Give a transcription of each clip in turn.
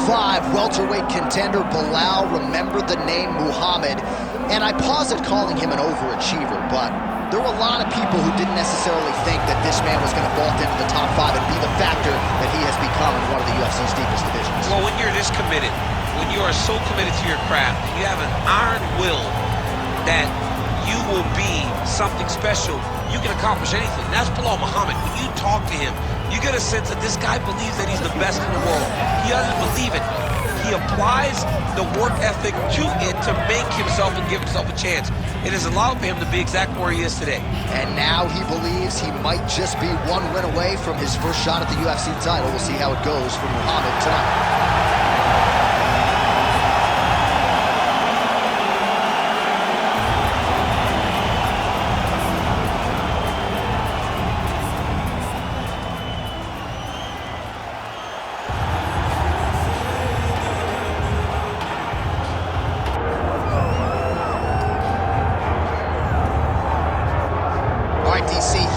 UFC5 welterweight contender Belal, remember the name Muhammad. And I pause at calling him an overachiever, but there were a lot of people who didn't necessarily think that this man was going to vault into the top 5 and be the factor that he has become in one of the UFC's deepest divisions. Well, when you're this committed, when you are so committed to your craft, you have an iron will that you will be something special, you can accomplish anything. That's Belal Muhammad. When you talk to him, you get a sense that this guy believes that he's the best in the world. He doesn't believe it. He applies the work ethic to it to make himself and give himself a chance. It has allowed him to be exactly where he is today. And now he believes he might just be one win away from his first shot at the UFC title. We'll see how it goes for Muhammad tonight.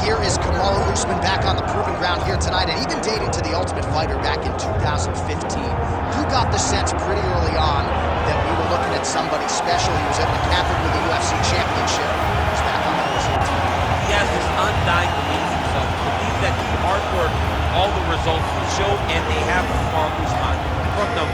Here is Kamaru Usman back on the proving ground here tonight, and even dating to the Ultimate Fighter back in 2015. You got the sense pretty early on that we were looking at somebody special. He was able to cap it with the UFC championship. He's back on the UFC team. He has this undying belief in himself. Believe that the hard work, all the results will show, and they have for Kamaru Usman. From the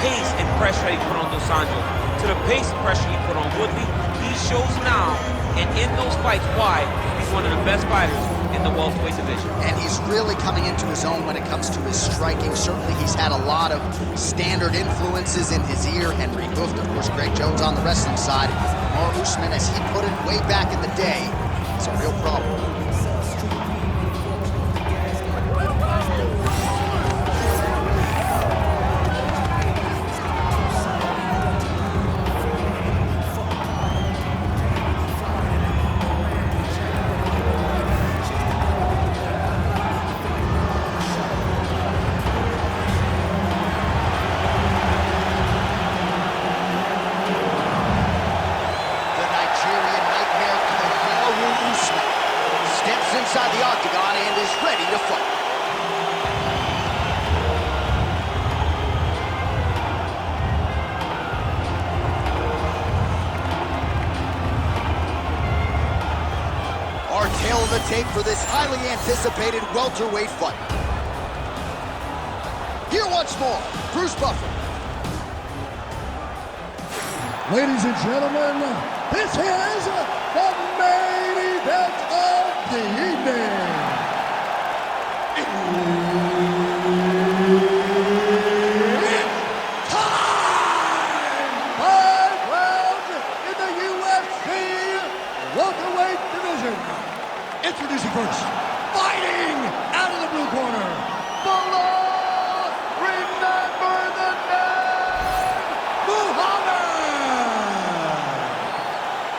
pace and pressure he put on Dos Anjos to the pace and pressure he put on Woodley, he shows now, and in those fights, why he's one of the best fighters in the welterweight division. And he's really coming into his own when it comes to his striking. Certainly he's had a lot of standard influences in his ear. Henry Hooft, of course, Greg Jones on the wrestling side. Kamaru Usman, as he put it way back in the day, it's a real problem. Inside the octagon and is ready to fight. Our tail of the tape for this highly anticipated welterweight fight. Here once more, Bruce Buffer. Ladies and gentlemen, this is the main event of the evening. It's time! 5 rounds in the UFC welterweight division. Introducing first, fighting out of the blue corner, Belal, remember the name, Muhammad.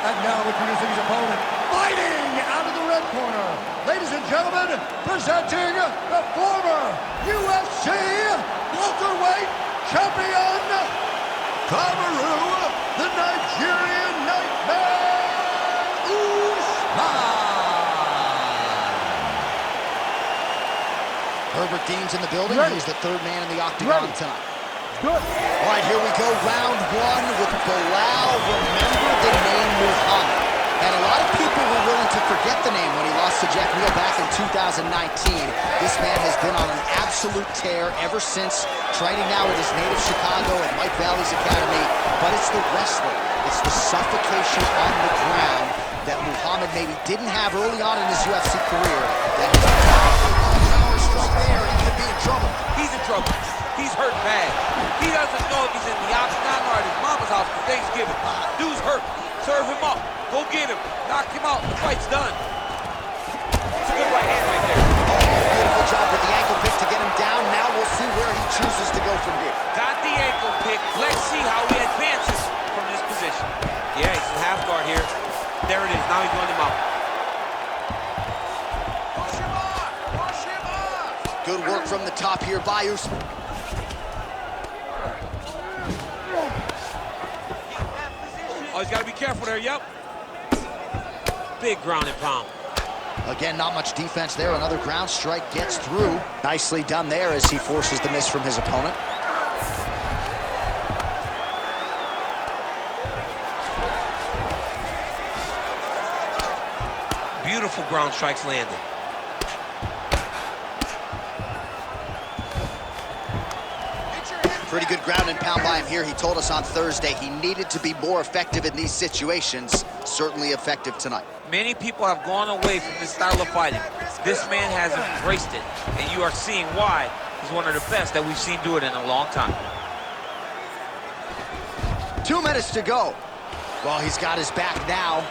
And now introducing his opponent, fighting out of the red corner, ladies and gentlemen, presenting the former UFC welterweight champion, Kamaru, the Nigerian Nightmare, Usman. Herbert Dean's in the building. Ready. He's the third man in the octagon Ready. tonight. Good. All right, here we go, round 1 with Belal. Remember the name Muhammad. And a lot of people were willing to forget the name when he lost to Jeff Neal back in 2019. This man has been on an absolute tear ever since, training now at his native Chicago at Mike Valley's Academy. But it's the wrestling, it's the suffocation on the ground that Muhammad maybe didn't have early on in his UFC career. That power strike there, he could be in trouble. He's in trouble. He's hurt bad. He doesn't know if he's in the octagon or at his mama's house for Thanksgiving. Dude's hurt. Serve him up. Go get him. Knock him out. The fight's done. It's a good right hand right there. Oh, beautiful job with the ankle pick to get him down. Now we'll see where he chooses to go from here. Got the ankle pick. Let's see how he advances from this position. Yeah, he's in half guard here. There it is. Now he's running him out. Push him on. Push him on. Good work from the top here by Usman. Oh, he's got to be careful there. Yep. Big ground and pound. Again, not much defense there. Another ground strike gets through. Nicely done there as he forces the miss from his opponent. Beautiful ground strikes landed. Pretty good ground and pound by him here. He told us on Thursday he needed to be more effective in these situations. Certainly effective tonight. Many people have gone away from this style of fighting. This man has embraced it, and you are seeing why he's one of the best that we've seen do it in a long time. 2 minutes to go. Well, he's got his back now.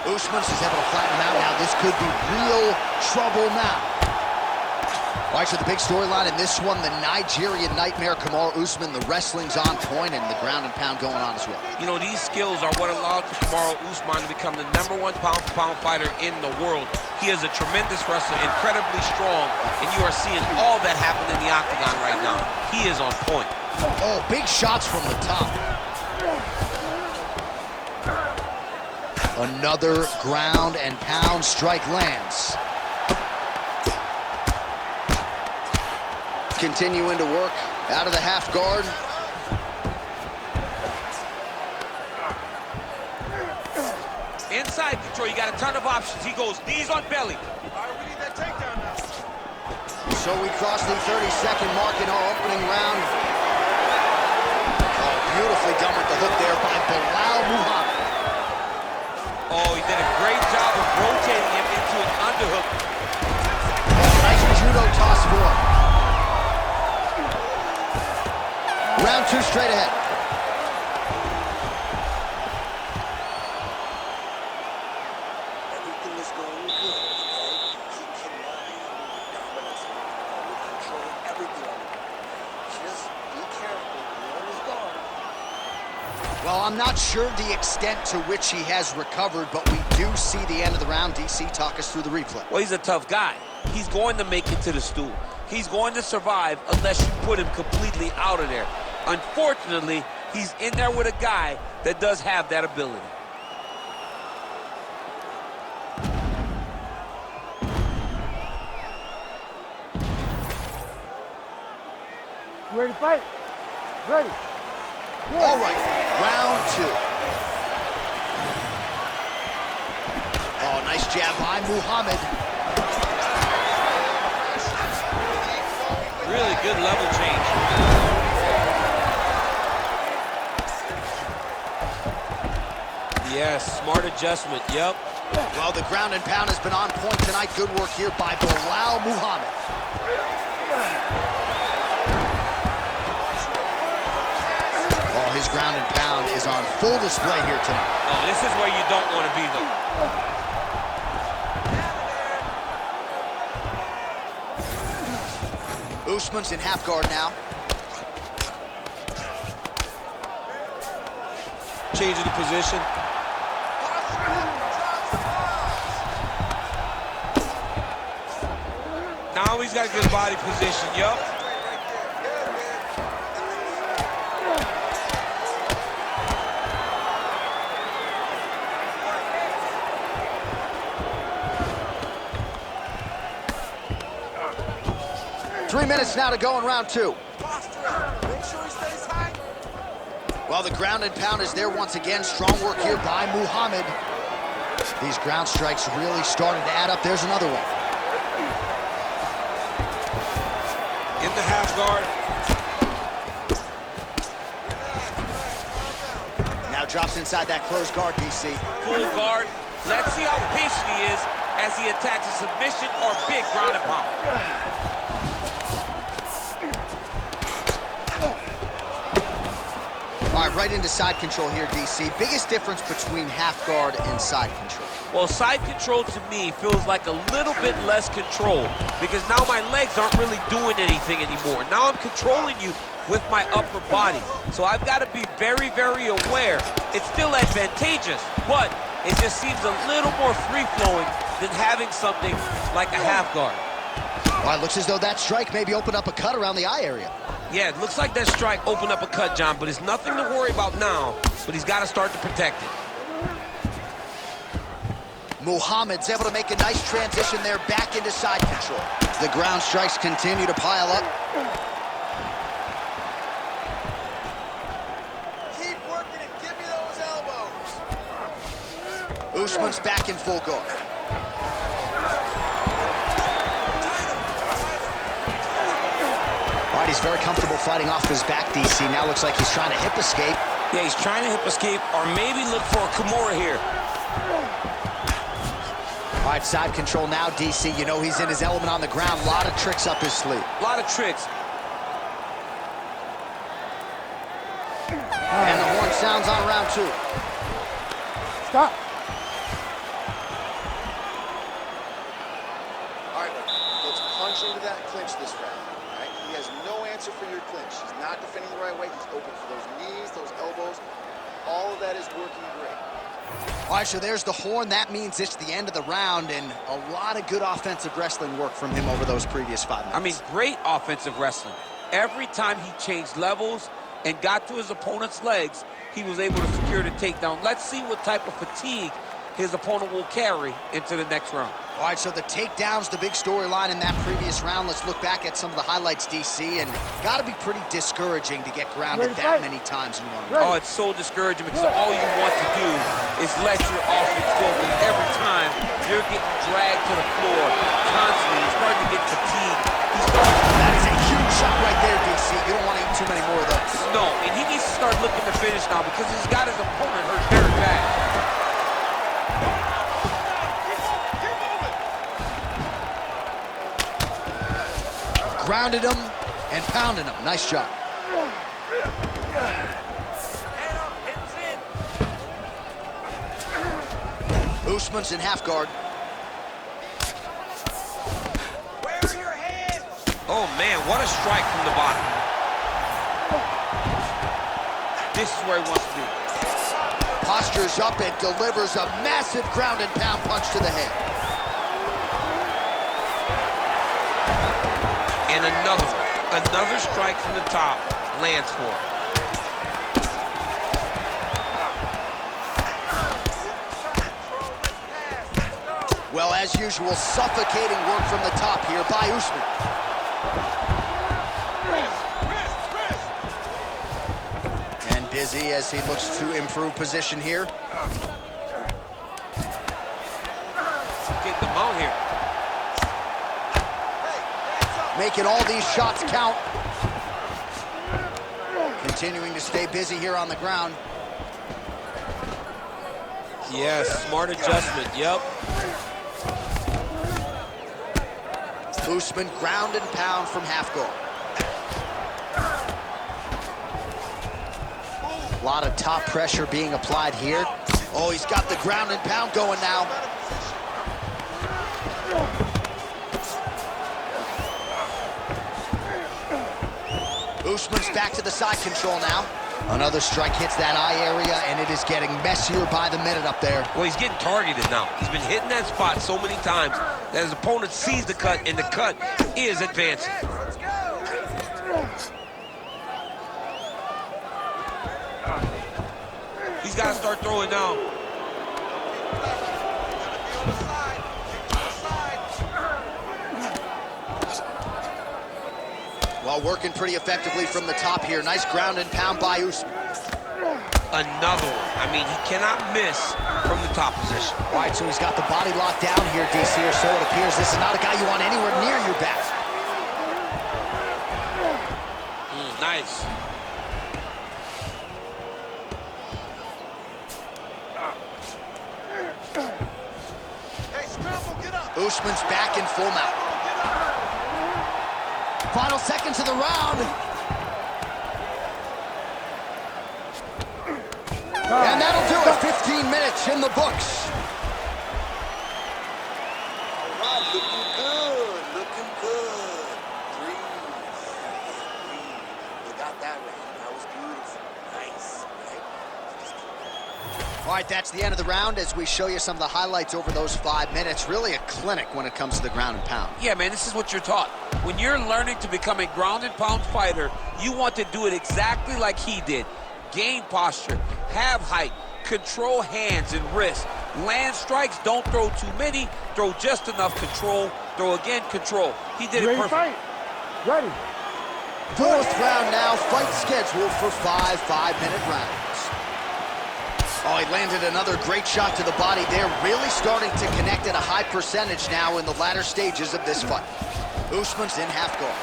Usman's is able to flatten him out now. This could be real trouble now. All right, so the big storyline in this one, the Nigerian Nightmare, Kamaru Usman. The wrestling's on point and the ground and pound going on as well. You know, these skills are what allowed for Kamaru Usman to become the #1 pound-for-pound fighter in the world. He is a tremendous wrestler, incredibly strong, and you are seeing all that happen in the octagon right now. He is on point. Oh, big shots from the top. Another ground and pound strike lands. Continuing to work out of the half guard. Inside control, you got a ton of options. He goes knees on belly. All right, we need that takedown now. So we cross the 30-second mark in our opening round. Oh, beautifully done with the hook there by Belal Muhammad. Oh, he did a great job of rotating him into an underhook. Oh, nice judo toss for him. Round 2 straight ahead. Everything is going good, okay? Keep command, dominance, control everything. Just be careful, be on his guard. Well, I'm not sure the extent to which he has recovered, but we do see the end of the round. DC, talk us through the replay. Well, he's a tough guy. He's going to make it to the stool. He's going to survive unless you put him completely out of there. Unfortunately, he's in there with a guy that does have that ability. You ready to fight? Ready. All right, round 2. Oh, nice jab by Muhammad. Really good level change. Yes, smart adjustment, yep. Well, the ground and pound has been on point tonight. Good work here by Belal Muhammad. Oh, his ground and pound is on full display here tonight. Oh, this is where you don't want to be, though. Usman's in half guard now. Changing the position. Now he's got a good body position, yup. Three minutes now to go in round 2. Make sure he stays high. Well, the ground and pound is there once again. Strong work here by Muhammad. These ground strikes really starting to add up. There's another one. In the half guard. Now drops inside that closed guard, DC. Full guard. Let's see how patient he is as he attacks a submission or big ground and pound. All right, right into side control here, DC. Biggest difference between half guard and side control? Well, side control to me feels like a little bit less control because now my legs aren't really doing anything anymore. Now I'm controlling you with my upper body. So I've got to be very, very aware. It's still advantageous, but it just seems a little more free-flowing than having something like a half guard. Well, it looks as though that strike maybe opened up a cut around the eye area. Yeah, it looks like that strike opened up a cut, John, but it's nothing to worry about now, but he's got to start to protect it. Muhammad's able to make a nice transition there back into side control. The ground strikes continue to pile up. Keep working and give me those elbows. Usman's back in full guard. he's very comfortable fighting off his back, DC. Now looks like he's trying to hip escape. Yeah, he's trying to hip escape or maybe look for a Kimura here. All right, side control now, DC. You know he's in his element on the ground. A lot of tricks up his sleeve. A lot of tricks. And the horn sounds on round 2. Stop. All right, let's punch into that clinch this round. All right? He has no answer for your clinch. He's not defending the right way. He's open for those knees, those elbows. All of that is working great. All right, so there's the horn. That means it's the end of the round, and a lot of good offensive wrestling work from him over those previous 5 minutes. I mean, great offensive wrestling. Every time he changed levels and got to his opponent's legs, he was able to secure the takedown. Let's see what type of fatigue his opponent will carry into the next round. All right, so the takedown's the big storyline in that previous round. Let's look back at some of the highlights, DC, and got to be pretty discouraging to get grounded that many times in one round. Oh, it's so discouraging because all you want to do is let your offense go. And every time you're getting dragged to the floor constantly, you're starting to get fatigued. That is a huge shot right there, DC. You don't want to eat too many more of those. No, and he needs to start looking to finish now because he's got his opponent hurt very bad. Grounded him and pounded him. Nice job. Usman's in half guard. Oh, man, what a strike from the bottom. This is where he wants to be. Postures up and delivers a massive ground and pound punch to the head. And another strike from the top lands for him. Well, as usual, suffocating work from the top here by Usman. And busy as he looks to improve position here. Get the mount here. Making all these shots count. Continuing to stay busy here on the ground. Yes, smart adjustment, yep. Usman ground and pound from half guard. A lot of top pressure being applied here. Oh, he's got the ground and pound going now. Usman's back to the side control now. Another strike hits that eye area, and it is getting messier by the minute up there. Well, he's getting targeted now. He's been hitting that spot so many times that his opponent sees the cut, and the cut is advancing. He's got to start throwing down. Well, working pretty effectively from the top here. Nice ground and pound by Usman. Another one. I mean, he cannot miss from the top position. All right, so he's got the body locked down here, DC, or so it appears. This is not a guy you want anywhere near your back. Nice. Hey, scramble, get up. Usman's back in full mount. Final seconds of the round. And that'll do it. 15 minutes in the books. All right, looking good, looking good. Breathe. You got that round. That was beautiful. Nice, right? All right, that's the end of the round as we show you some of the highlights over those 5 minutes. Really a clinic when it comes to the ground and pound. Yeah, man, this is what you're taught. When you're learning to become a ground and pound fighter, you want to do it exactly like he did. Gain posture, have height, control hands and wrists. Land strikes, don't throw too many, throw just enough, control, throw again, control. He did it perfect. Ready. Fourth round now, fight scheduled for 5 5-minute rounds. Oh, he landed another great shot to the body there, really starting to connect at a high percentage now in the latter stages of this fight. Usman's in half guard.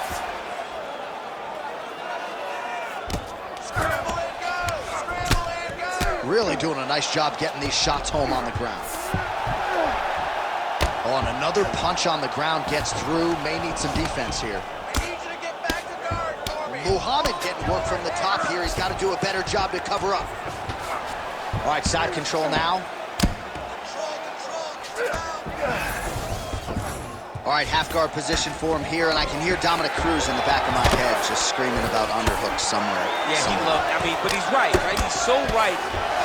Really doing a nice job getting these shots home on the ground. Oh, and another punch on the ground gets through. May need some defense here. Muhammad getting work from the top here. He's got to do a better job to cover up. All right, side control now. All right, half guard position for him here, and I can hear Dominic Cruz in the back of my head just screaming about underhooks somewhere. Yeah, but he's right? He's so right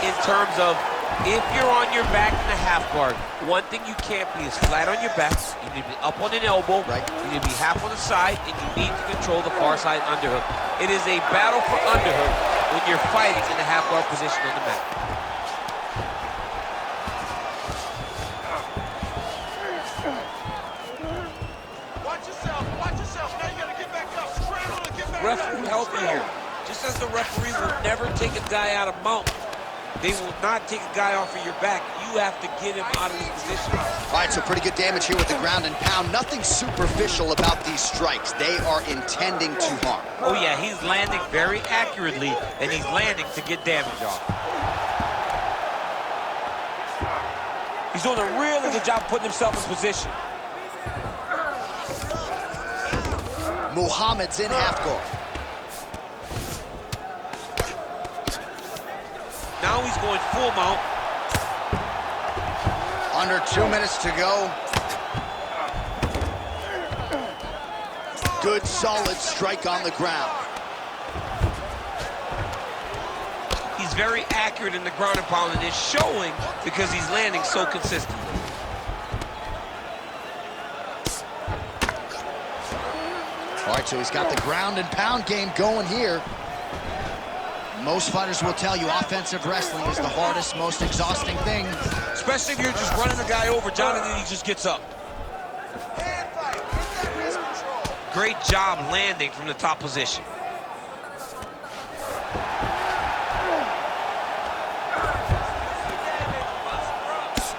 in terms of if you're on your back in the half guard, one thing you can't be is flat on your back. You need to be up on an elbow. Right. You need to be half on the side, and you need to control the far side underhook. It is a battle for underhook when you're fighting in the half guard position on the mat. Referee help you here. Just as the referee will never take a guy out of mount, they will not take a guy off of your back. You have to get him out of his position. All right, so pretty good damage here with the ground and pound. Nothing superficial about these strikes. They are intending to harm. Oh yeah, he's landing very accurately, and he's landing to get damage off. He's doing a really good job putting himself in position. Muhammad's in half guard. Now he's going full mount. Under 2 minutes to go. Good, solid strike on the ground. He's very accurate in the ground and pound, and it's showing because he's landing so consistently. All right, so he's got the ground and pound game going here. Most fighters will tell you offensive wrestling is the hardest, most exhausting thing. Especially if you're just running a guy over, John, and then he just gets up. Great job landing from the top position.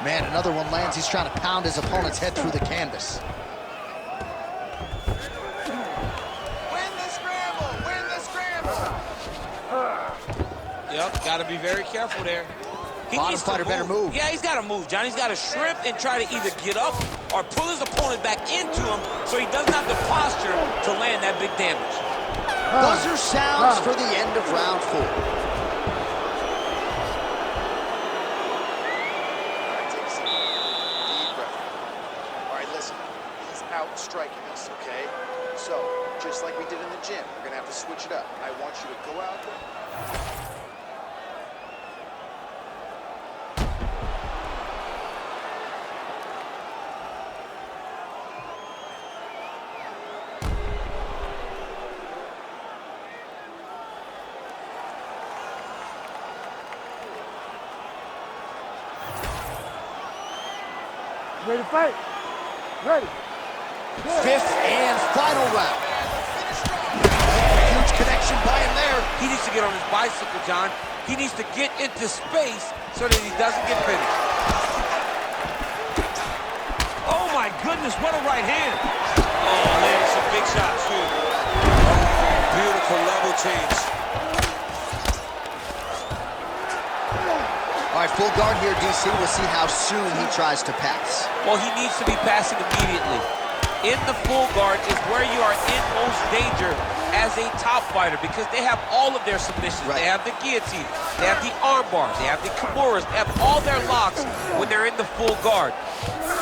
Man, another one lands. He's trying to pound his opponent's head through the canvas. Yep, got to be very careful there. Bottom fighter better move. Yeah, he's got to move, John. He's got to shrimp and try to either get up or pull his opponent back into him so he doesn't have the posture to land that big damage. Buzzer sounds for the end of round 4. Take some deep breath. All right, listen. He's out-striking us, okay? So, just like we did in the gym, we're going to have to switch it up. I want you to go out there. Ready to fight? Ready. Fifth and final round. Huge connection by him there. He needs to get on his bicycle, John. He needs to get into space so that he doesn't get finished. Oh my goodness, what a right hand. Oh, landed some big shots too. Oh, beautiful level change. All right, full guard here, DC. We'll see how soon he tries to pass. Well, he needs to be passing immediately. In the full guard is where you are in most danger as a top fighter because they have all of their submissions. Right. They have the guillotine, they have the arm bars, they have the kimuras, they have all their locks when they're in the full guard.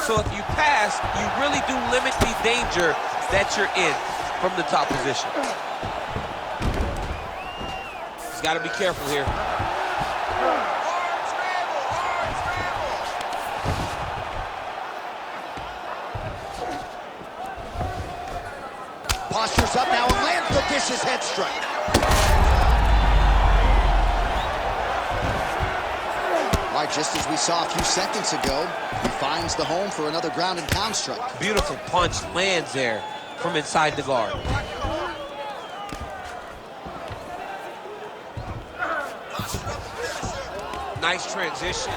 So if you pass, you really do limit the danger that you're in from the top position. He's got to be careful here. Postures up now and lands the vicious head strike. All right, just as we saw a few seconds ago, he finds the home for another ground and pound strike. Beautiful punch lands there from inside the guard. Nice transition.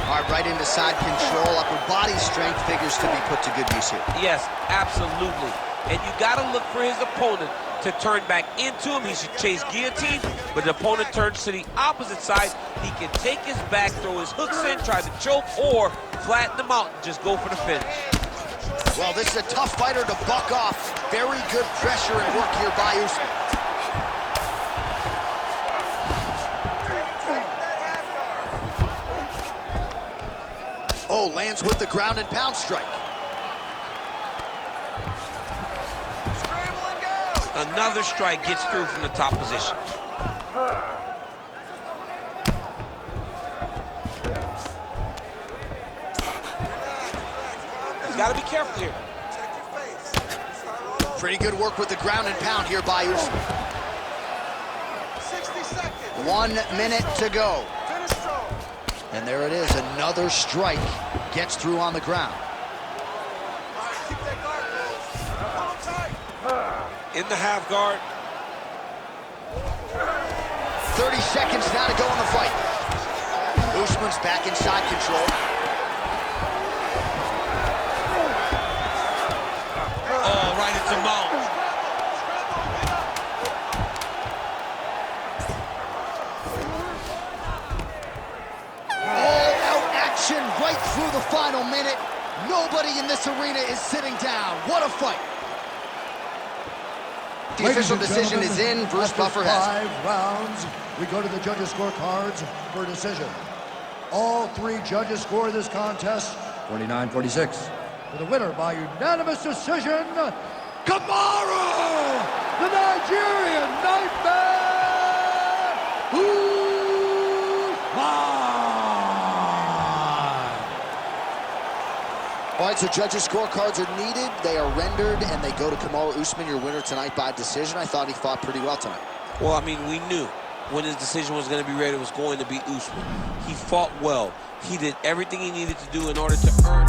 All right, right into side control. Upper body strength figures to be put to good use here. Yes, absolutely. and you got to look for his opponent to turn back into him. He should chase guillotine, but the opponent turns to the opposite side. He can take his back, throw his hooks in, try to choke, or flatten him out and just go for the finish. Well, this is a tough fighter to buck off. Very good pressure and work here by Usman. Oh, lands with the ground and pound strike. Another strike gets through from the top position. He's got to be careful here. Pretty good work with the ground and pound here by Usman. 60 seconds. 1 minute to go. Finish strong. And there it is, another strike gets through on the ground. All right, keep that guard close. Hold tight. In the half guard. 30 seconds now to go in the fight. Usman's back in side control. Oh, right into mount. All-out action right through the final minute. Nobody in this arena is sitting down. What a fight. The official decision is in. Bruce Buffer has it. 5 rounds. We go to the judges' scorecards for a decision. All 3 judges score this contest 49-46. For the winner by unanimous decision, Kamaru, the Nigerian Nightmare, Usman. All right, so judges' scorecards are needed. They are rendered, and they go to Kamaru Usman, your winner tonight by decision. I thought he fought pretty well tonight. Well, I mean, we knew when his decision was going to be ready, it was going to be Usman. He fought well. He did everything he needed to do in order to earn